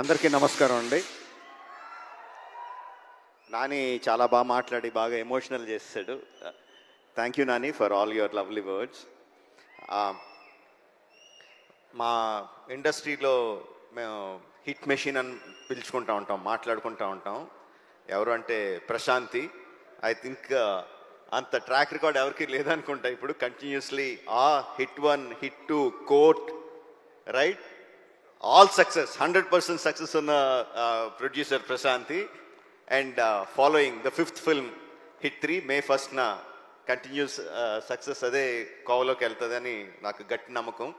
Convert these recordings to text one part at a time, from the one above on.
అందరికీ నమస్కారం అండి. నాని చాలా బాగా మాట్లాడి బాగా ఎమోషనల్ చేశాడు. Thank you Nani for all your lovely words. మా ఇండస్ట్రీలో మేము హిట్ మెషిన్ అని పిలుచుకుంటూ ఉంటాం, మాట్లాడుకుంటూ ఉంటాం. ఎవరు అంటే ప్రశాంతి. ఐ థింక్ అంత ట్రాక్ రికార్డ్ ఎవరికి లేదనుకుంటా. ఇప్పుడు continuously hit 1, hit 2, court, right, all success, 100% success on the producer Prasanthi, and following the 5th film hit 3 May 1st na continuous success ade kavaloki veltadani naaku gatti namakam.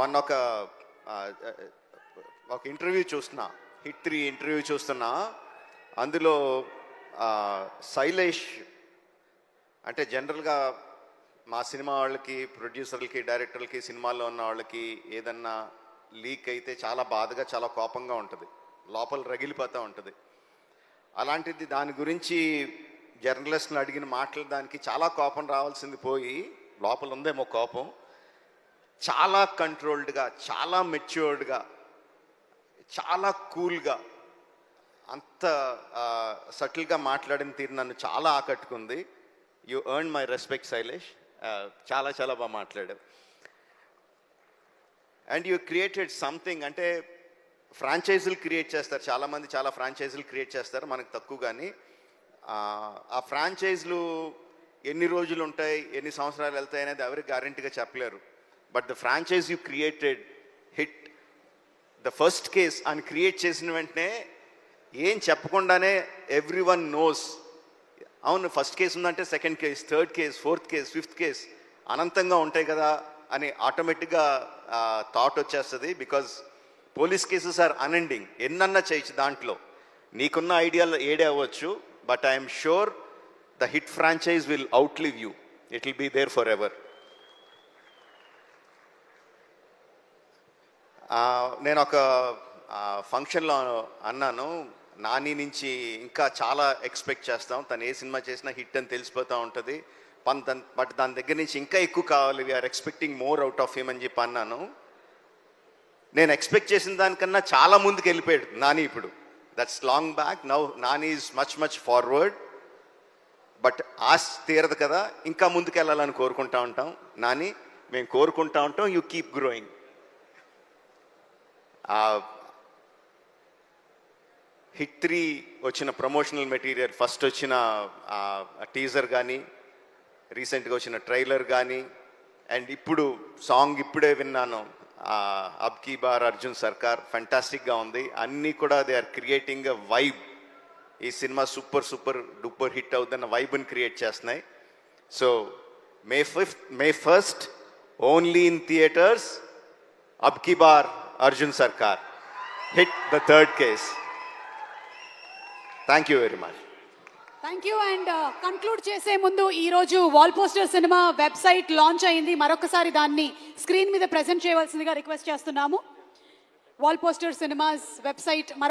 మొన్న ఒక interview చూస్తున్నా, hit 3 interview చూస్తున్నా. అందులో శైలేష్ అంటే జనరల్గా మా cinema వాళ్ళకి, ప్రొడ్యూసర్లకి, డైరెక్టర్లకి, సినిమాల్లో ఉన్న వాళ్ళకి ఏదన్నా లీక్ అయితే చాలా బాధగా, చాలా కోపంగా ఉంటుంది, లోపల రగిలిపోతూ ఉంటుంది. అలాంటిది దాని గురించి జర్నలిస్ట్ని అడిగిన మాటలు దానికి చాలా కోపం రావాల్సింది పోయి లోపల ఉందేమో కోపం. చాలా కంట్రోల్డ్గా, చాలా మెచ్యూర్డ్గా, చాలా కూల్గా, అంత సటిల్గా మాట్లాడిన తీరు నన్ను చాలా ఆకట్టుకుంది. You earn my respect Shailesh. చాలా చాలా బాగా మాట్లాడావు. And you created something. అంటే ఫ్రాంచైజీలు క్రియేట్ చేస్తారు చాలామంది, చాలా ఫ్రాంచైజీలు క్రియేట్ చేస్తారు, మనకు తక్కువ. కానీ ఆ ఫ్రాంచైజీలు ఎన్ని రోజులు ఉంటాయి, ఎన్ని సంవత్సరాలు వెళ్తాయి అనేది ఎవరికి గ్యారెంటీగా చెప్పలేరు. But the franchise you created hit the first case అని క్రియేట్ చేసిన వెంటనే ఏం చెప్పకుండానే ఎవ్రీ వన్ నోస్, అవును ఫస్ట్ కేసు ఉందంటే second case, third case, fourth case, fifth case అనంతంగా ఉంటాయి కదా అని ఆటోమేటిక్గా థాట్ వచ్చేస్తుంది. Because police cases are unending. ఎన్నన్నా చేయొచ్చు, దాంట్లో నీకున్న ఐడియాలు ఏడే అవ్వచ్చు. But I'm sure the hit franchise will outlive you. It will be there forever. నేను ఒక ఫంక్షన్లో అన్నాను, నాని నుంచి ఇంకా చాలా ఎక్స్పెక్ట్ చేస్తాం, తను ఏ సినిమా చేసినా హిట్ అని తెలిసిపోతూ ఉంటుంది, బట్ దాని దగ్గర నుంచి ఇంకా ఎక్కువ కావాలి, we're expecting more out of him అని చెప్పి అన్నాను. నేను ఎక్స్పెక్ట్ చేసిన దానికన్నా చాలా ముందుకు వెళ్ళిపోయాడు నాని ఇప్పుడు. That's long back. Now Nani is much much forward. But ఆశ తీరదు కదా, ఇంకా ముందుకు వెళ్ళాలని కోరుకుంటా ఉంటాం. నాని, మేము కోరుకుంటా ఉంటాం, యూ కీప్ గ్రోయింగ్. హిట్ 3 వచ్చిన ప్రమోషనల్ మెటీరియల్, ఫస్ట్ వచ్చిన టీజర్ కానీ, రీసెంట్గా వచ్చిన ట్రైలర్ కానీ, అండ్ ఇప్పుడు సాంగ్ ఇప్పుడే విన్నాను, అబ్ కీ బార్ అర్జున్ సర్కార్, ఫెంటాస్టిక్గా ఉంది. అన్నీ కూడా they are creating a vibe. ఈ సినిమా సూపర్ సూపర్ డూపర్ హిట్ అవుతున్న వైబ్ని క్రియేట్ చేస్తున్నాయి. So May 1st only in theatres, అబ్ కీ బార్ Arjun Sarkar, hit the third case. Thank you very much. Thank you. And conclude చేసే ముందు ఈరోజు వాల్ పోస్టర్ సినిమా వెబ్సైట్ లాంచ్ అయింది. మరొకసారి దాన్ని స్క్రీన్ మీద ప్రెజెంట్ చేయవలసిందిగా రిక్వెస్ట్ చేస్తున్నాము. Wall poster cinemas website